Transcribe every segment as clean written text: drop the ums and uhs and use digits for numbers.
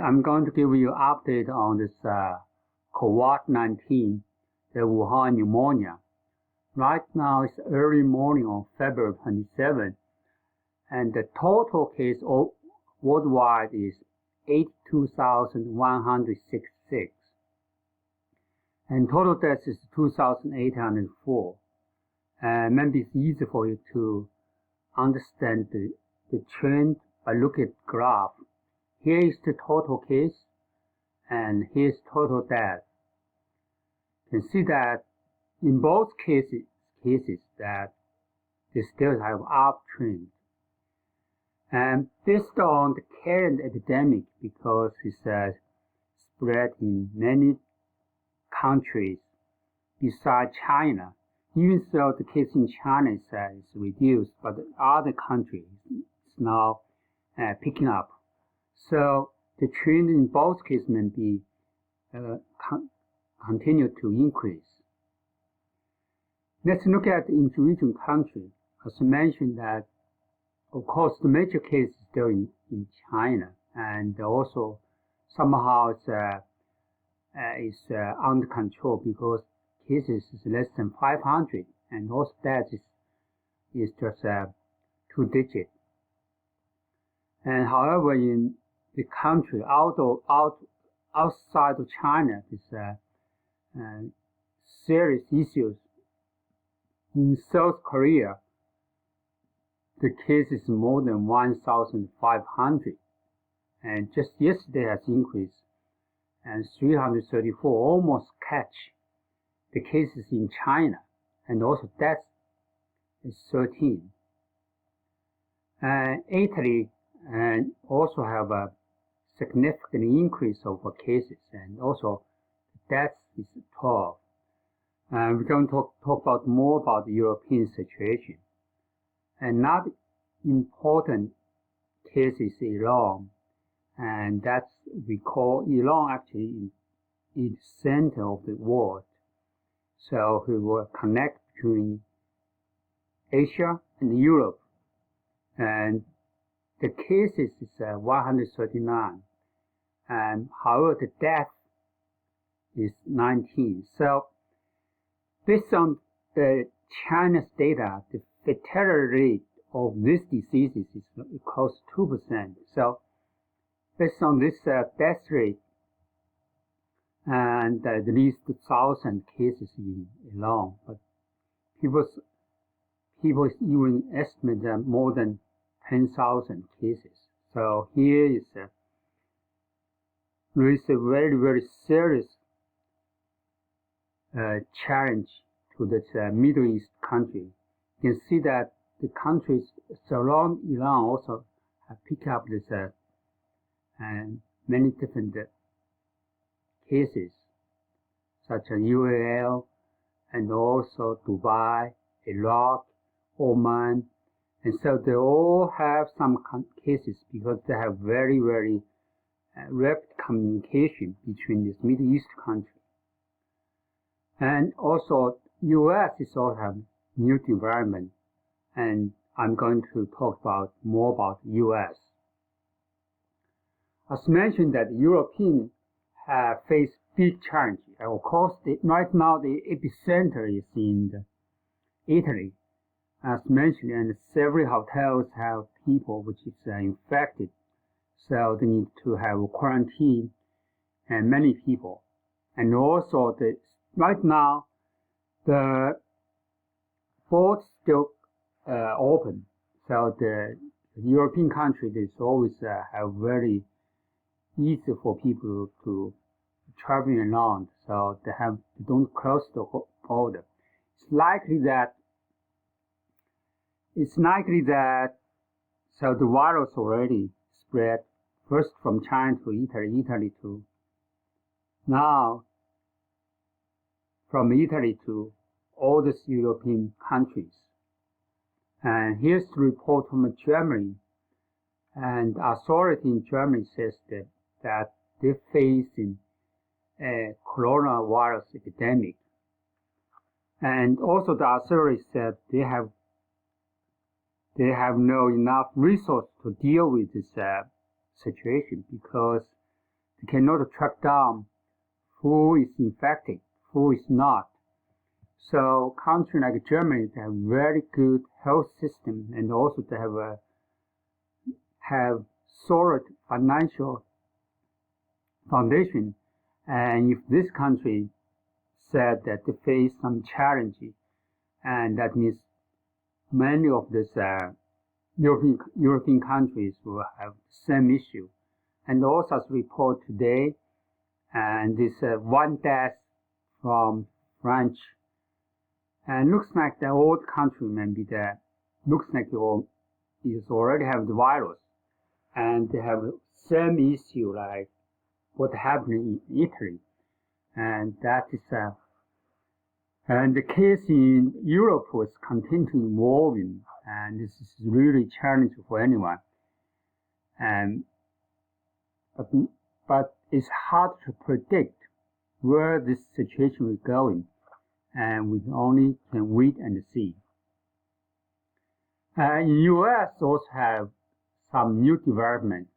I'm going to give you an update on this COVID-19, the Wuhan pneumonia. Right now it's early morning on February 27, and the total case worldwide is 82,166, and total deaths is 2,804. Maybe it's easy for you to understand the trend by looking at the graph. Here is the total case, and here's total death. You can see that in both cases that they still have uptrend. And based on the current epidemic, because it's spread in many countries besides China, even though the case in China is reduced, but the other countries is now picking up. So the trend in both cases may be continue to increase. Let's look at the individual country. As I mentioned that, of course, the major case is still in China, and also somehow it's under control because cases is less than 500, and also death is just 2-digit. And however, in the country outside of China, there's serious issues. In South Korea, the case is more than 1,500, and just yesterday has increased, and 334 almost catch the cases in China, and also death is 13. Italy also have a significant increase of cases, and also death is 12. We're going to talk about more about the European situation. And not important case is Iran, and that's we call Iran actually in the center of the world. So we will connect between Asia and Europe, and the cases is 139, and however the death is 19. So based on the China's data, the fatality rate of these diseases is close to 2%. So based on this death rate, and at least 1,000 cases in Iran, but people even estimate that more than 10,000 cases. So here is there is a very, very serious challenge to this Middle East country. You can see that the countries surrounding Iran also have picked up this and many different cases, such as UAE and also Dubai, Iraq, Oman, and so they all have some cases because they have very, very rapid communication between this Middle East country. And also, U.S. is also have new development, and I'm going to talk more about U.S. As mentioned, that Europeans have faced big challenges. Of course, right now the epicenter is in Italy, as mentioned, and several hotels have people which is infected, so they need to have quarantine, and many people. And also, right now, the ports still open, so the European countries is always have very easy for people to travel around, so they don't close the border. It's likely that so the virus already spread first from China to Italy to now from Italy to all these European countries. And here's the report from Germany, and authority in Germany says that they're facing a coronavirus epidemic. And also the authorities said they have no enough resource to deal with this situation, because they cannot track down who is infected, who is not. So countries like Germany, they have very good health system, and also they have solid financial foundation. And if this country said that they face some challenge, and that means many of these European countries will have the same issue. And also as report today, and this one death from France, and looks like the old country maybe that looks like they already have the virus, and they have the same issue like what happened in Italy, and that is and the case in Europe was continually evolving, and this is really challenging for anyone. And but it's hard to predict where this situation is going, and we only can wait and see. In the U.S. also have some new development.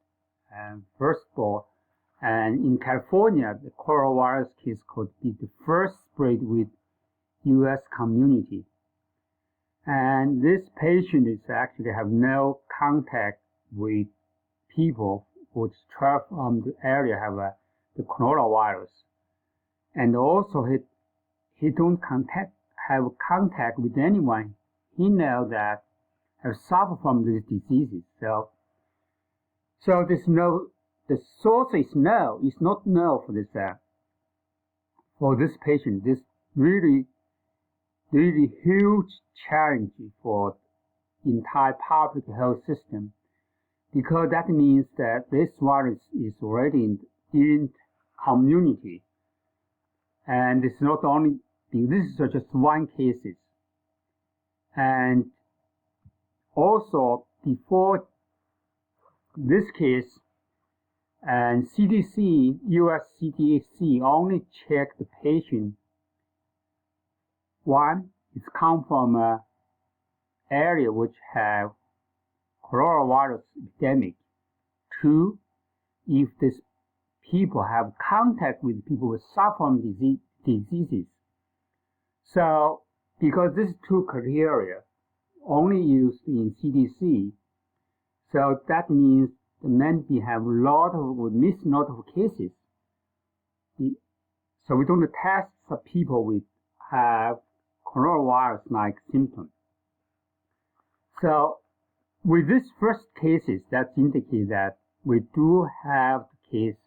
First of all, and in California, the coronavirus case could be the first spread with U.S. community. And this patient is actually have no contact with people which travel from the area have the coronavirus. And also he don't have contact with anyone he know that have suffered from these diseases. So there's no, the source is no, it's not no for this patient. This really huge challenge for entire public health system, because that means that this virus is already in community, and it's not only, this is just one case. And also before this case, and CDC, US CDC only checked the patient. One, it's come from an area which have coronavirus epidemic. Two, if these people have contact with people who suffer from diseases. So, because these two criteria only used in CDC, so that means the maybe have miss a lot of cases. So we don't test the people with have coronavirus-like symptoms. So with these first cases, that indicates that we do have the case,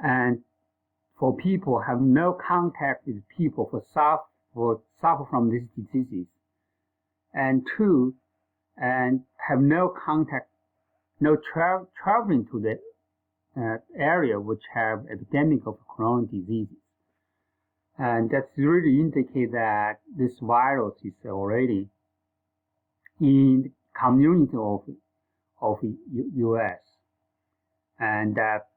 and for people have no contact with people who suffer from these diseases, and two, and have no contact, no traveling to the area which have epidemic of corona diseases. And that's really indicate that this virus is already in the community of US, and that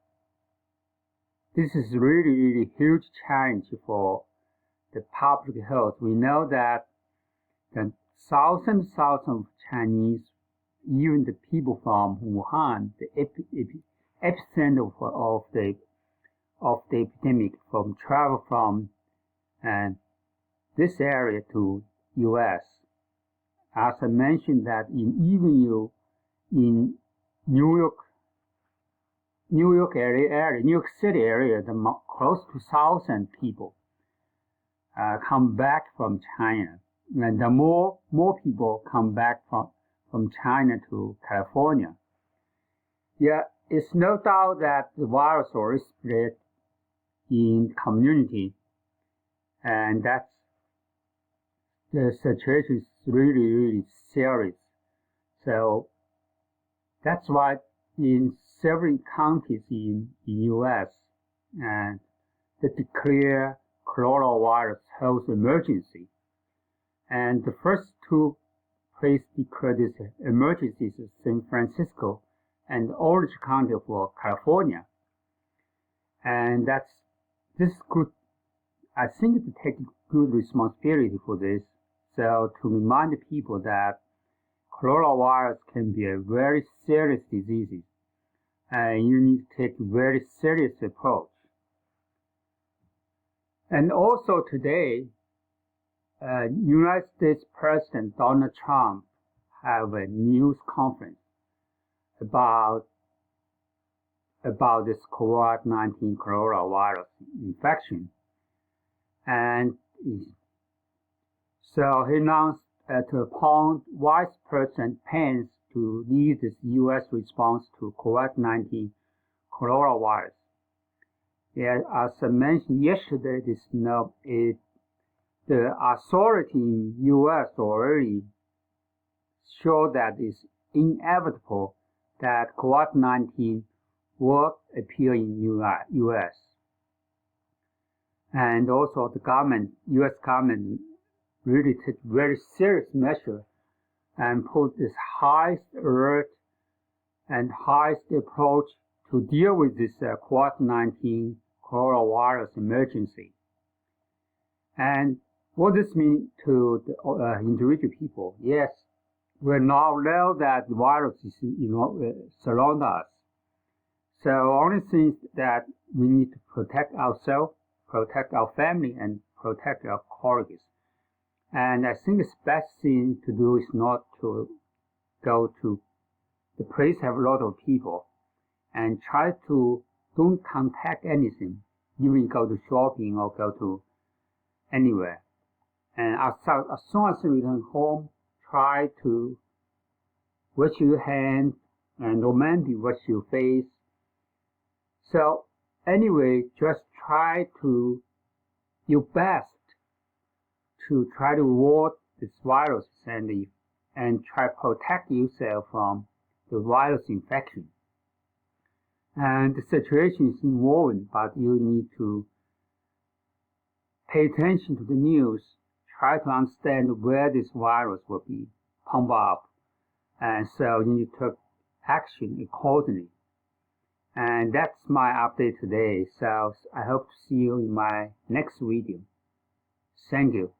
this is really huge challenge for the public health. We know that the thousands of Chinese, even the people from Wuhan, the epicenter of the epidemic, from travel from this area to US. As I mentioned that in New York City area, close to 1,000 people come back from China, and the more people come back from China to California. Yeah, it's no doubt that the virus already spread in community, and that's the situation is really serious. So that's why in several counties in US, and they declare coronavirus health emergency. And the first two places declared this emergency is San Francisco and Orange County for California. And this could, I think, to take good responsibility for this. So to remind people that coronavirus can be a very serious disease, and you need to take a very serious approach. And also today, United States President Donald Trump have a news conference about this COVID-19 coronavirus infection. And so he announced to appoint Vice President Pence to lead this U.S. response to COVID-19 coronavirus. Yeah, as I mentioned yesterday, the authority in U.S. already showed that it's inevitable that COVID-19 will appear in U.S. And also the U.S. government really took very serious measure and put this highest alert and highest approach to deal with this COVID-19 coronavirus emergency. And what this means to the individual people? Yes, we now know that the virus is, surround us. So only thing that we need to protect ourselves, protect our family, and protect our colleagues. And I think the best thing to do is not to go to the place have a lot of people and try to don't contact anything, even go to shopping or go to anywhere. And as soon as you return home, try to wash your hands and maybe wash your face. So anyway, just try to your best to try to avoid this virus and try to protect yourself from the virus infection. And the situation is evolving, but you need to pay attention to the news, try to understand where this virus will be pumped up, and so you need to take action accordingly. And that's my update today. So I hope to see you in my next video. Thank you.